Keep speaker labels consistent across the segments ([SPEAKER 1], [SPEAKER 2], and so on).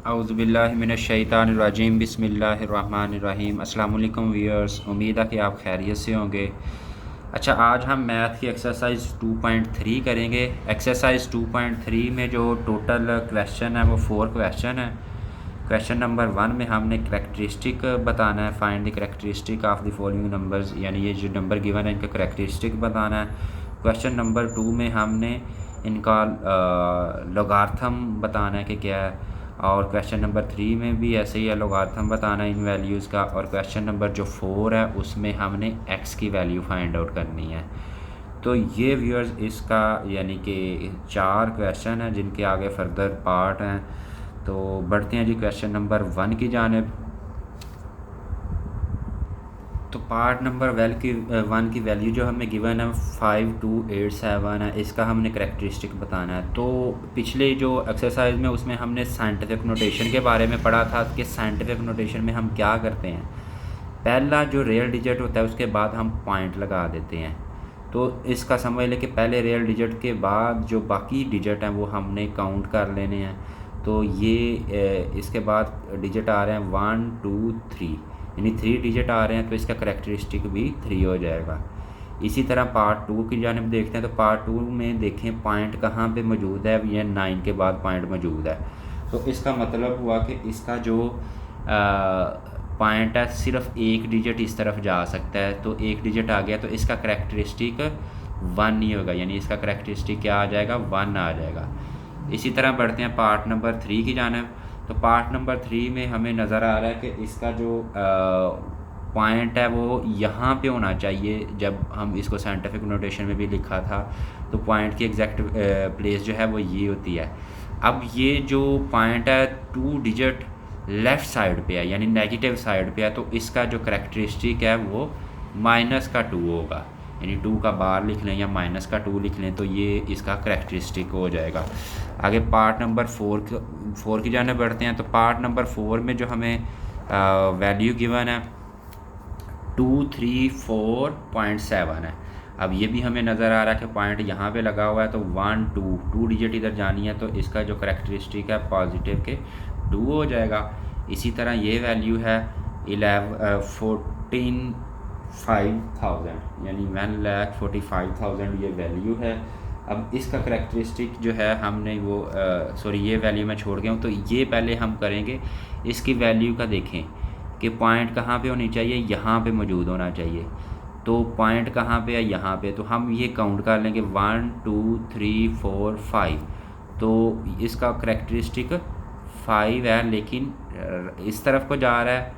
[SPEAKER 1] औज़ुबिल्लाहिमिनश्शैतानिर्रजीम बिस्मिल्लाहिर्रहमानिर्रहीम। अस्सलाम वालेकुम व्यूअर्स, उम्मीद है कि आप खैरियत से होंगे। अच्छा, आज हम मैथ की एक्सरसाइज 2.3 करेंगे। एक्सरसाइज 2.3 में जो टोटल क्वेश्चन है वो 4 क्वेश्चन है। क्वेश्चन नंबर 1 में हमने करेक्टरिस्टिक बताना है, find the characteristic of the following numbers, यानी ये जो नंबर गिवन है इनका करेक्टरिस्टिक बताना है। क्वेश्चन नंबर 2 में हमने इनका लॉगरिथम बताना है कि क्या है, और क्वेश्चन नंबर 3 में भी ऐसे ही है, लॉगरिथम बताना है इन वैल्यूज़ का। और क्वेश्चन नंबर जो 4 है उसमें हमने x की वैल्यू फाइंड आउट करनी है। तो ये व्यूअर्स इसका यानी कि 4 क्वेश्चन हैं जिनके आगे फर्दर पार्ट हैं। तो बढ़ते हैं जी क्वेश्चन नंबर 1 की जानिब। तो पार्ट नंबर 1 की वैल्यू जो हमें गिवन है 5287 है, इसका हमने करेक्टरिस्टिक बताना है। तो पिछले जो एक्सरसाइज में उसमें हमने साइंटिफिक नोटेशन के बारे में पढ़ा था कि साइंटिफिक नोटेशन में हम क्या करते हैं, पहला जो रियल डिजिट होता है उसके बाद हम पॉइंट लगा देते हैं। तो इसका समझ लें कि पहले रियल डिजिट के बाद जो बाकी डिजिट हैं वो हमने काउंट कर लेने हैं। तो ये इसके बाद डिजिट आ रहे हैं 1 2 3, यानी 3 डिजिट आ रहे हैं, तो इसका करेक्टरिस्टिक भी 3 हो जाएगा। इसी तरह पार्ट 2 की जानिब देखते हैं। तो पार्ट 2 में देखें पॉइंट कहाँ पे मौजूद है, ये 9 के बाद पॉइंट मौजूद है। तो इसका मतलब हुआ कि इसका जो पॉइंट है सिर्फ एक डिजिट इस तरफ जा सकता है, तो एक डिजिट आ गया तो इसका करेक्टरिस्टिक 1 ही होगा, यानी इसका करेक्टरिस्टिक क्या आ जाएगा, 1 आ जाएगा। इसी तरह बढ़ते हैं पार्ट नंबर 3 की जानिब। तो पार्ट नंबर 3 में हमें नज़र आ रहा है कि इसका जो पॉइंट है वो यहाँ पे होना चाहिए। जब हम इसको साइंटिफिक नोटेशन में भी लिखा था तो पॉइंट की एग्जैक्ट प्लेस जो है वो ये होती है। अब ये जो पॉइंट है 2 डिजिट लेफ़्ट साइड पे है, यानी नेगेटिव साइड पे है, तो इसका जो करेक्टरिस्टिक है वो -2 होगा, यानी 2 का बार लिख लें या -2 लिख लें तो ये इसका करेक्टरिस्टिक हो जाएगा। आगे पार्ट नंबर 4 की जाने बढ़ते हैं। तो पार्ट नंबर 4 में जो हमें वैल्यू गिवन है 234.7 है। अब ये भी हमें नज़र आ रहा है कि पॉइंट यहाँ पे लगा हुआ है, तो 1 2 डिजिट इधर जानी है, तो इसका जो करेक्टरिस्टिक है पॉजिटिव के 2 हो जाएगा। इसी तरह ये वैल्यू है 14,5000, यानी 1,45,000 ये वैल्यू है। अब इसका करेक्टरिस्टिक जो है हमने वो सॉरी ये वैल्यू मैं छोड़ गया हूँ, तो ये पहले हम करेंगे। इसकी वैल्यू का देखें कि पॉइंट कहाँ पे होनी चाहिए, यहाँ पे मौजूद होना चाहिए। तो पॉइंट कहाँ पे है, यहाँ पे। तो हम ये काउंट कर लेंगे 1 2 3 4 5, तो इसका करेक्टरिस्टिक 5 है, लेकिन इस तरफ को जा रहा है,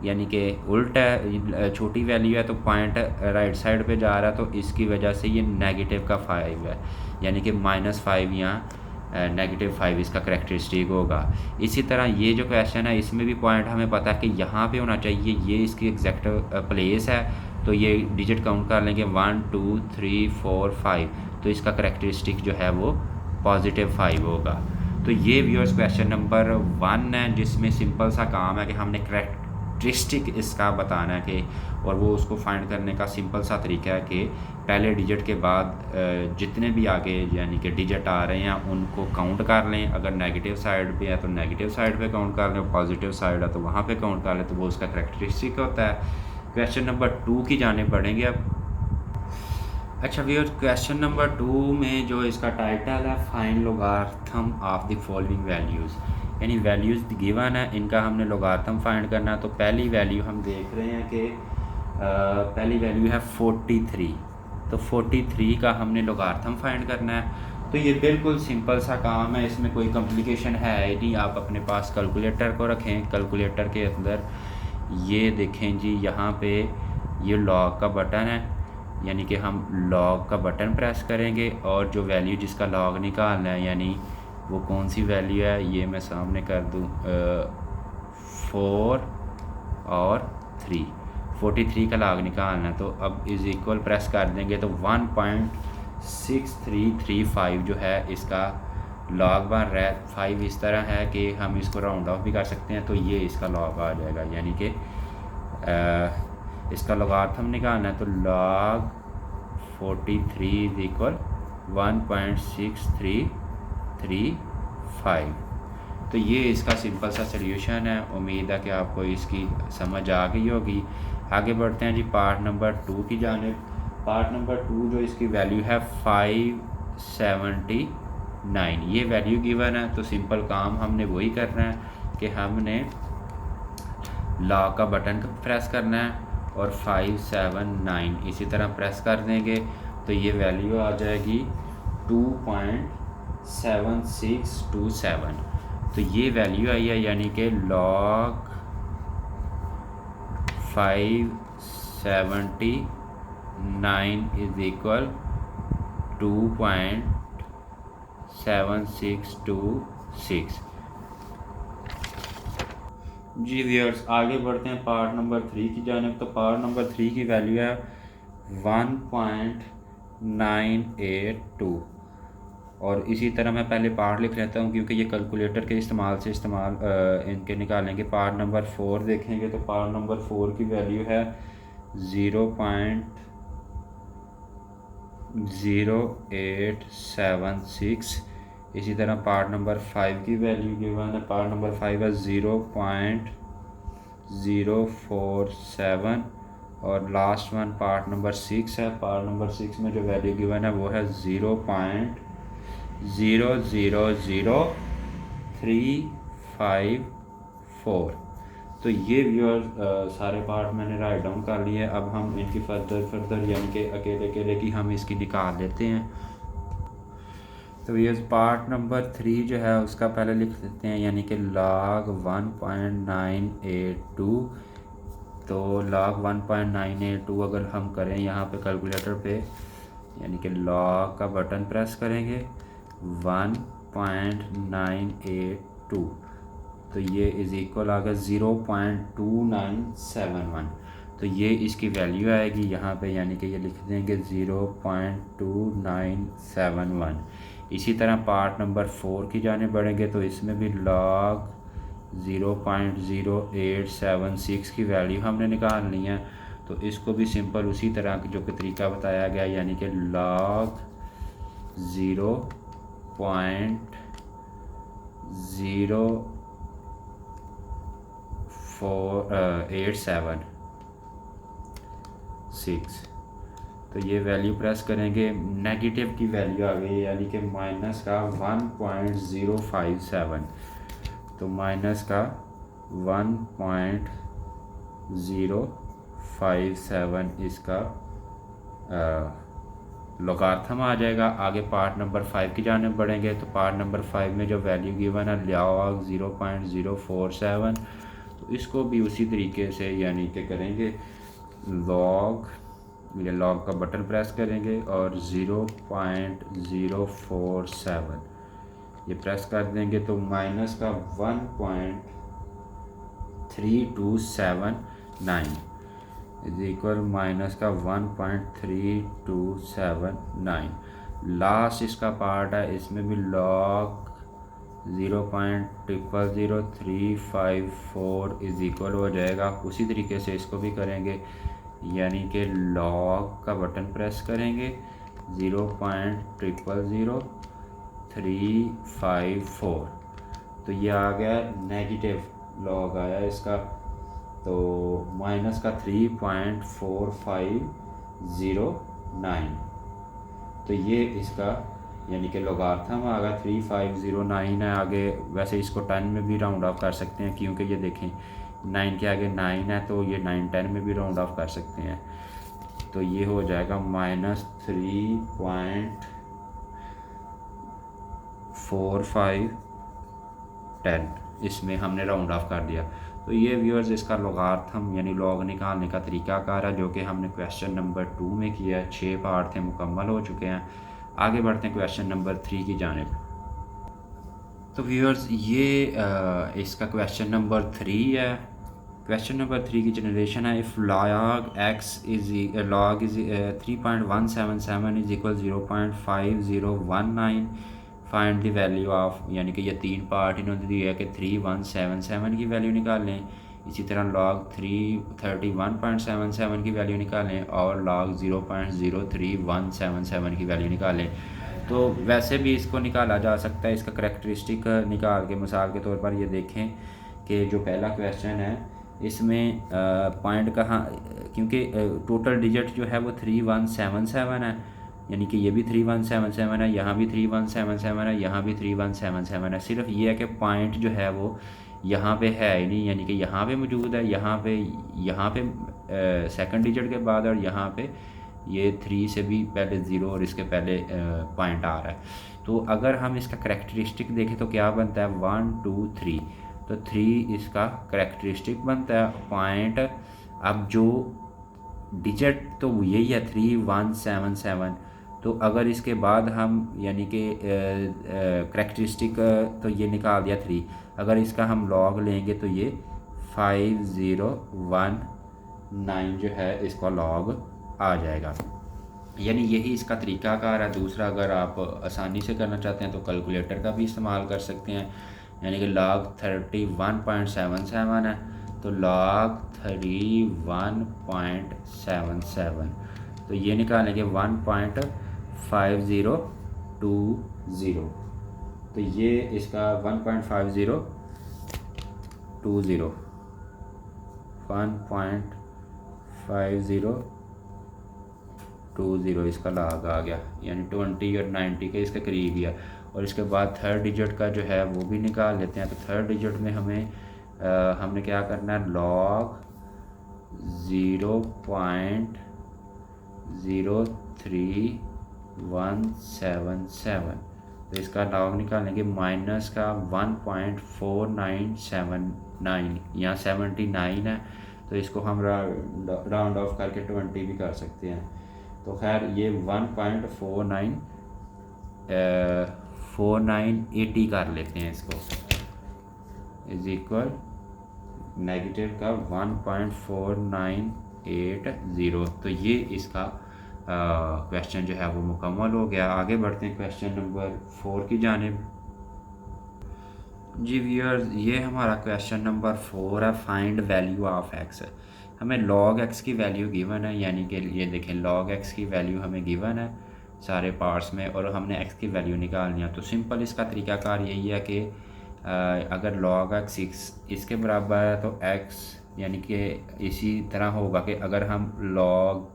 [SPEAKER 1] यानी कि उल्टा है, छोटी वैल्यू है तो पॉइंट राइट साइड पे जा रहा है, तो इसकी वजह से ये नेगेटिव का 5 है, यानी कि -5 यहाँ -5 इसका करेक्टरिस्टिक होगा। इसी तरह ये जो क्वेश्चन है इसमें भी पॉइंट हमें पता है कि यहाँ पे होना चाहिए, ये इसकी एग्जैक्ट प्लेस है, तो ये डिजिट काउंट कर लेंगे 1 2 3 4 5, तो इसका करेक्टरिस्टिक जो है वो +5 होगा। तो ये व्यूअर्स क्वेश्चन नंबर 1 है, जिसमें सिंपल सा काम है कि हमने करेक्टरिस्टिक इसका बताना है कि, और वो उसको फाइंड करने का सिंपल सा तरीका है कि पहले डिजिट के बाद जितने भी आगे यानी कि डिजिट आ रहे हैं उनको काउंट कर लें। अगर नेगेटिव साइड पे है तो नेगेटिव साइड पे काउंट कर लें, और पॉजिटिव साइड है तो वहाँ पे काउंट कर लें, तो वो उसका करेक्टरिस्टिक होता है। क्वेश्चन नंबर 2 की जाने बढ़ेंगे अब। अच्छा व्यूअर्स, क्वेश्चन नंबर 2 में जो इसका टाइटल है find logarithm of the following values, यानी वैल्यूज़ गिवन है, इनका हमने लॉगरिथम फाइंड करना है। तो पहली वैल्यू हम देख रहे हैं कि पहली वैल्यू है 43, तो 43 का हमने लॉगरिथम फाइंड करना है। तो ये बिल्कुल सिंपल सा काम है, इसमें कोई कॉम्प्लिकेशन है ही नहीं। आप अपने पास कैलकुलेटर को रखें, कैलकुलेटर के अंदर ये देखें जी, यहाँ पे ये लॉग का बटन है, यानी कि हम लॉग का बटन प्रेस करेंगे और जो वैल्यू जिसका लॉग निकालना है, यानी वो कौन सी वैल्यू है ये मैं सामने कर दूँ, 4 और 3, 43 का लॉग निकालना है। तो अब इज़ इक्वल प्रेस कर देंगे तो 1.6335 जो है इसका लॉग बन रहा है। 5 इस तरह है कि हम इसको राउंड ऑफ भी कर सकते हैं, तो ये इसका लॉग आ जाएगा, यानी कि इसका लॉगरिथम निकालना है। तो log 43 इज इक्वल 1.6335। तो ये इसका सिंपल सा सल्यूशन है। उम्मीद है कि आपको इसकी समझ आ गई होगी। आगे बढ़ते हैं जी पार्ट नंबर 2 की जानिब। पार्ट नंबर 2 जो इसकी वैल्यू है 579, ये वैल्यू गिवन है। तो सिंपल काम हमने वही करना है कि हमने लॉक का बटन प्रेस करना है और 579 इसी तरह प्रेस कर देंगे तो ये वैल्यू आ जाएगी 2.7627। तो ये वैल्यू आई है, यानी कि लॉग 579 इज इक्वल 2.7626। जी व्यूअर्स, आगे बढ़ते हैं पार्ट नंबर 3 की जानिब। तो पार्ट नंबर 3 की वैल्यू है 1.982 और इसी तरह मैं पहले पार्ट लिख लेता हूँ क्योंकि ये कैलकुलेटर के इस्तेमाल से इनके निकालेंगे। पार्ट नंबर 4 देखेंगे तो पार्ट नंबर 4 की वैल्यू है 0.0876। इसी तरह पार्ट नंबर 5 की वैल्यू गिवन है। पार्ट नंबर 5 है 0.047 और लास्ट वन पार्ट नंबर 6 है। पार्ट नंबर 6 में जो वैल्यू गिवन है वो है 0.000354। तो ये व्यूअर सारे पार्ट मैंने राइट डाउन कर लिए। अब हम इनकी फर्दर यानी कि अकेले अकेले की हम इसकी निकाल लेते हैं। तो ये पार्ट नंबर 3 जो है उसका पहले लिख देते हैं, यानी कि log 1.982। तो log 1.982 अगर हम करें यहाँ पे कैलकुलेटर पे, यानी कि log का बटन प्रेस करेंगे 1.982 तो ये इज़ इक्वल आ गया 0.2971। तो ये इसकी वैल्यू आएगी यहाँ पे, यानी कि ये लिख देंगे 0.2971। इसी तरह पार्ट नंबर 4 की जाने बढ़ेंगे तो इसमें भी log 0.0876 की वैल्यू हमने निकालनी है। तो इसको भी सिंपल उसी तरह जो कि तरीका बताया गया, यानी कि log 0.0876। तो ये वैल्यू प्रेस करेंगे, नेगेटिव की वैल्यू आ गई यानी कि माइनस का 1.057। तो माइनस का 1.057 इसका लोगार्थम आ जाएगा। आगे पार्ट नंबर 5 की जानिब बढ़ेंगे तो पार्ट नंबर 5 में जो वैल्यू गिवन है log 0.047, तो इसको भी उसी तरीके से यानी कि करेंगे लॉग का बटन प्रेस करेंगे और 0.047 ये प्रेस कर देंगे तो माइनस का 1.3279 इज इक्वल माइनस का 1.3279। लास्ट इसका पार्ट है, इसमें भी log 0.000354 इज इक्वल हो जाएगा। उसी तरीके से इसको भी करेंगे, यानी कि log का बटन प्रेस करेंगे 0.000354 तो ये आ गया नेगेटिव log आया इसका, तो माइनस का 3.4509। तो ये इसका यानी कि लोगार्थम आ गया 3509 है। आगे वैसे इसको 10 में भी राउंड ऑफ कर सकते हैं क्योंकि ये देखें 9 के आगे 9 है तो ये 9-10 में भी राउंड ऑफ कर सकते हैं। तो ये हो जाएगा माइनस 3.4510, इसमें हमने राउंड ऑफ कर दिया। तो ये व्यूअर्स इसका लोगार्थम यानी लॉग निकालने का तरीकाकार है जो कि हमने क्वेश्चन नंबर 2 में किया है। 6 पार्ट थे, मुकम्मल हो चुके हैं। आगे बढ़ते हैं क्वेश्चन नंबर 3 की जानिब। तो व्यूअर्स ये इसका क्वेश्चन नंबर 3 है। क्वेश्चन नंबर 3 की जनरेशन है, if log is 3.177 is equal 0.5019 find the value of, यानी कि ये 3 पार्ट इन्होंने दिया है कि 3177 की वैल्यू निकालें। इसी तरह log 331.77 की वैल्यू निकालें और log 0.03177 की वैल्यू निकालें। तो वैसे भी इसको निकाला जा सकता है, इसका करैक्टरिस्टिक निकाल के मिसाल के तौर पर ये देखें कि जो पहला क्वेश्चन है इसमें पॉइंट कहाँ, क्योंकि टोटल डिजिट जो है वो 3177 है, यानी कि ये भी 3177 है, यहाँ भी 3177 है, यहाँ भी 3177 है। सिर्फ ये है कि पॉइंट जो है वो यहाँ पे है ही नहीं, यानी कि यहाँ पे मौजूद है, यहाँ पे सेकंड डिजिट के बाद, और यहाँ पे ये 3 से भी पहले 0 और इसके पहले पॉइंट आ रहा है। तो अगर हम इसका करैक्टरिस्टिक देखें तो क्या बनता है 1 2 3, तो 3 इसका करैक्टरिस्टिक बनता है। पॉइंट अब जो डिजिट तो यही है 3177, तो अगर इसके बाद हम यानी कि करैक्टरिस्टिक तो ये निकाल दिया 3, अगर इसका हम लॉग लेंगे तो ये 5019 जो है इसका लॉग आ जाएगा। यानी यही इसका तरीकाकार है। दूसरा, अगर आप आसानी से करना चाहते हैं तो कैलकुलेटर का भी इस्तेमाल कर सकते हैं, यानी कि लॉग 31.77 है तो लॉग 31.77, तो ये निकालेंगे 1.5020, तो ये इसका 1.5020 1.5020 इसका लॉग आ गया, यानी 20 और 90 के इसके करीब ही है। और इसके बाद थर्ड डिजिट का जो है वो भी निकाल लेते हैं। तो थर्ड डिजिट में हमने क्या करना है, लॉग 0.03177, तो इसका लॉग निकालेंगे, माइनस का 1.4979, यहाँ 79 है तो इसको हम राउंड ऑफ करके 20 भी कर सकते हैं। तो खैर ये 1.4980 कर लेते हैं इसको, इज इक्वल नेगेटिव का 1.4980। तो ये इसका क्वेश्चन जो है वो मुकम्मल हो गया। आगे बढ़ते हैं क्वेश्चन नंबर 4 की जानिब। जी व्यूअर्स, ये हमारा क्वेश्चन नंबर 4 है, फाइंड वैल्यू ऑफ एक्स। हमें लॉग एक्स की वैल्यू गिवन है, यानी कि ये देखें लॉग एक्स की वैल्यू हमें गिवन है सारे पार्ट्स में, और हमने एक्स की वैल्यू निकालनी है। तो सिंपल इसका तरीकाकार यही है कि अगर लॉग एक्स इसके बराबर है तो एक्स, यानी कि इसी तरह होगा कि अगर हम लॉग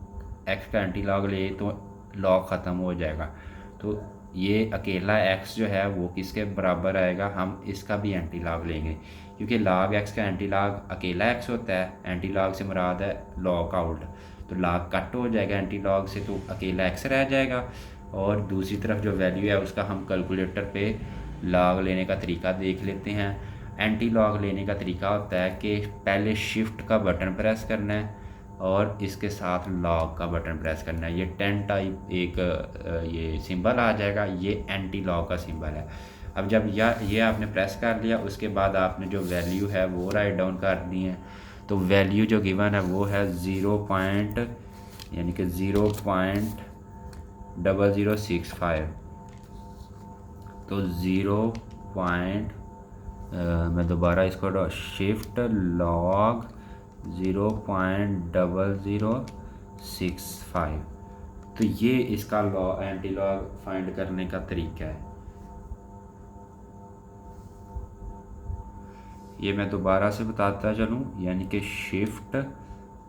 [SPEAKER 1] एक्स का एंटी लॉग ले तो लॉग ख़त्म हो जाएगा। तो ये अकेला एक्स जो है वो किसके बराबर आएगा, हम इसका भी एंटी लॉग लेंगे, क्योंकि लॉग एक्स का एंटी लॉग अकेला एक्स होता है, एंटी लॉग से मुराद है लॉग का उल्ट, तो लॉग कट हो जाएगा एंटी लॉग से, तो अकेला एक्स रह जाएगा। और दूसरी तरफ जो वैल्यू है उसका हम कैलकुलेटर पे लॉग लेने का तरीका देख लेते हैं। एंटी लॉग लेने का तरीका होता है कि पहले शिफ्ट का बटन प्रेस करना है और इसके साथ लॉग का बटन प्रेस करना है। ये 10 टाइप एक ये सिंबल आ जाएगा, ये एंटी लॉग का सिंबल है। अब जब ये आपने प्रेस कर लिया, उसके बाद आपने जो वैल्यू है वो राइट डाउन करनी है। तो वैल्यू जो गिवन है वो है 0. यानी कि 0.0065, तो 0. मैं दोबारा इसको शिफ्ट लॉग 0.0065, तो ये इसका एंटी लॉग फाइंड करने का तरीका है। ये मैं दोबारा से बताता चलूँ, यानी कि शिफ्ट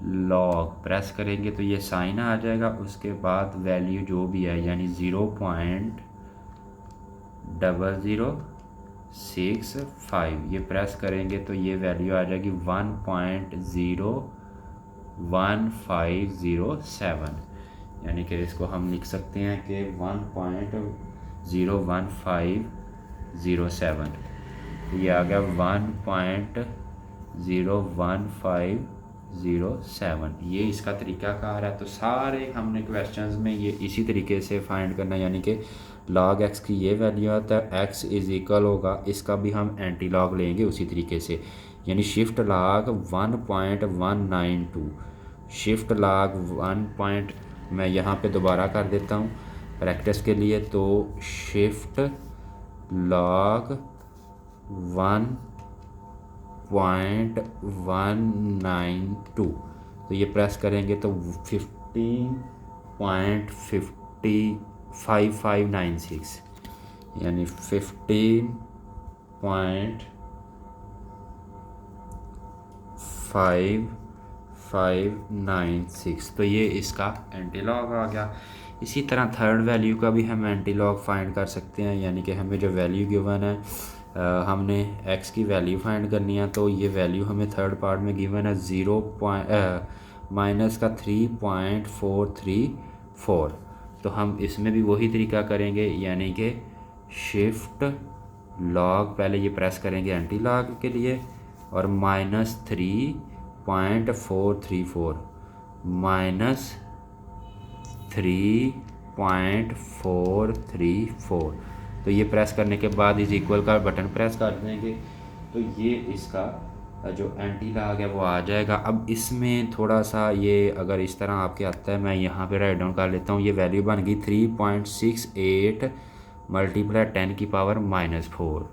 [SPEAKER 1] लॉग प्रेस करेंगे तो ये साइन आ जाएगा, उसके बाद वैल्यू जो भी है यानी 0.0065 ये प्रेस करेंगे तो ये वैल्यू आ जाएगी 1.01507, यानी कि इसको हम लिख सकते हैं कि 1.01507, ये आ गया 1.01507। ये इसका तरीकाकार है। तो सारे हमने क्वेश्चंस में ये इसी तरीके से फाइंड करना, यानी कि लॉग एक्स की ये वैल्यू आता है, एक्स इज इक्वल होगा, इसका भी हम एंटी लॉग लेंगे उसी तरीके से, यानी शिफ्ट लॉग 1.192, शिफ्ट लॉग 1. मैं यहाँ पे दोबारा कर देता हूँ प्रैक्टिस के लिए, तो शिफ्ट लॉग 1.192, तो ये प्रेस करेंगे तो 15.50 5596 यानी 15.5596। तो ये इसका एंटीलॉग आ गया। इसी तरह थर्ड वैल्यू का भी हम एंटीलॉग फाइंड कर सकते हैं, यानी कि हमें जो वैल्यू गिवन है हमने x की वैल्यू फाइंड करनी है। तो ये वैल्यू हमें थर्ड पार्ट में गिवन है माइनस का 3.434। तो हम इसमें भी वही तरीका करेंगे, यानी कि शिफ्ट लॉग पहले ये प्रेस करेंगे एंटी लॉग के लिए और -3.434 -3.434। तो ये प्रेस करने के बाद इस इक्वल का बटन प्रेस कर देंगे तो ये इसका जो एंटी लॉग है वो आ जाएगा। अब इसमें थोड़ा सा ये अगर इस तरह आपके आता है, मैं यहाँ पे राइट डाउन कर लेता हूँ। ये वैल्यू बन गई 3.68 मल्टीप्लाई 10 की पावर -4।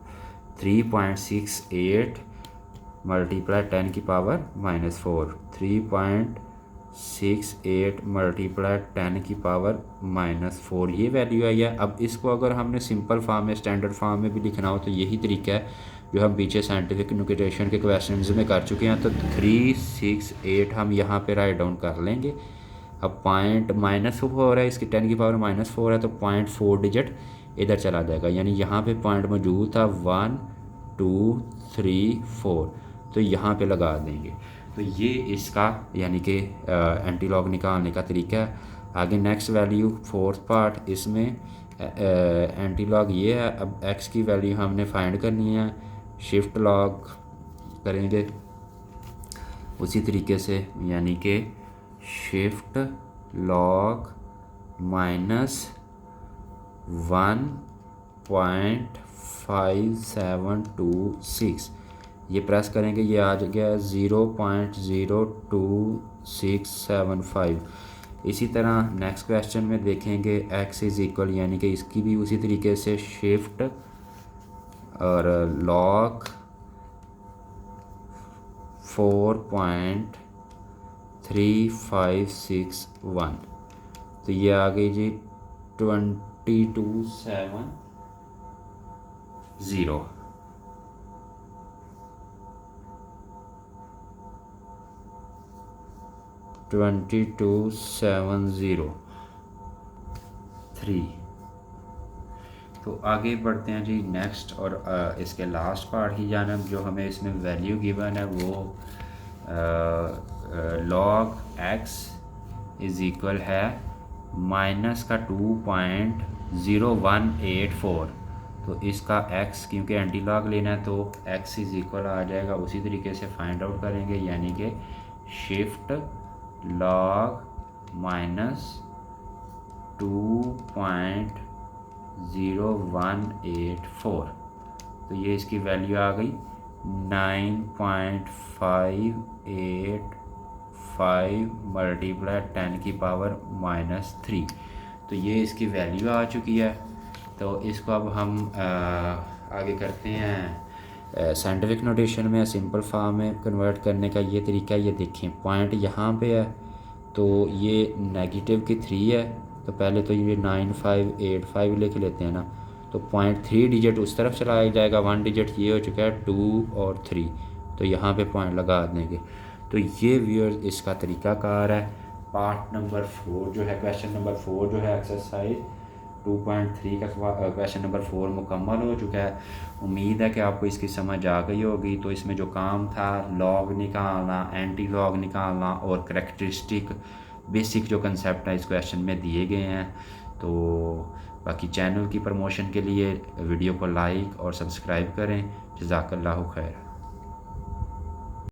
[SPEAKER 1] 3.68 मल्टीप्लाई 10 की पावर -4। 3.68 मल्टीप्लाई 10 की पावर -4 ये वैल्यू आई है। अब इसको अगर हमने सिंपल फॉर्म में, स्टैंडर्ड फॉर्म में भी लिखना हो तो यही तरीका है जो हम पीछे साइंटिफिक नोटेशन के क्वेश्चंस में कर चुके हैं। तो 368 हम यहाँ पे राइट डाउन कर लेंगे। अब पॉइंट -4 है, इसकी 10 की पावर -4 है, तो 0.4 डिजिट इधर चला जाएगा, यानी यहाँ पे पॉइंट मौजूद था 1 2 3 4, तो यहाँ पे लगा देंगे। तो ये इसका यानी कि एंटीलॉग निकालने का तरीका है। आगे नेक्स्ट वैल्यू फोर्थ पार्ट, इसमें एंटीलॉग ये है। अब x की वैल्यू हमने फाइंड करनी है, शिफ्ट लॉग करेंगे उसी तरीके से, यानी कि शिफ्ट लॉग -1.5726 ये प्रेस करेंगे, ये आ गया 0.02675। इसी तरह नेक्स्ट क्वेश्चन में देखेंगे x इज़ इक्वल, यानी कि इसकी भी उसी तरीके से शिफ्ट और लॉग 4.3561। तो ये आ गई जी 2270। 22703। तो आगे बढ़ते हैं जी नेक्स्ट, और इसके लास्ट पार्ट ही जाना जो हमें इसमें वैल्यू गिवन है वो लॉग x इज़ इक्वल है माइनस का 2.0184। तो इसका x क्योंकि एंटी लॉग लेना है तो x इज़ इक्वल आ जाएगा, उसी तरीके से फाइंड आउट करेंगे, यानी कि शिफ्ट लॉग -2.0184। तो ये इसकी वैल्यू आ गई 9.585 मल्टीप्लाई 10 की पावर -3। तो ये इसकी वैल्यू आ चुकी है। तो इसको अब हम आगे करते हैं साइंटिफिक नोटेशन में, सिंपल फॉर्म में कन्वर्ट करने का ये तरीका। ये देखें पॉइंट यहाँ पे है तो ये नेगेटिव की 3 है, तो पहले तो ये 9585 लिख लेते हैं ना, तो 0.3 डिजिट उस तरफ चला जाएगा, 1 डिजिट ये हो चुका है 2 और 3, तो यहाँ पे पॉइंट लगा देंगे। तो ये व्यूअर्स इसका तरीकाकार है। पार्ट नंबर 4 जो है, क्वेश्चन नंबर 4 जो है एक्सरसाइज 2.3 का क्वेश्चन नंबर 4 मुकम्मल हो चुका है। उम्मीद है कि आपको इसकी समझ आ गई होगी। तो इसमें जो काम था लॉग निकालना, एंटी लॉग निकालना और करैक्टरिस्टिक बेसिक जो कंसेप्ट है इस क्वेश्चन में दिए गए हैं। तो बाकी चैनल की प्रमोशन के लिए वीडियो को लाइक और सब्सक्राइब करें। जज़ाकल्लाहु खैर।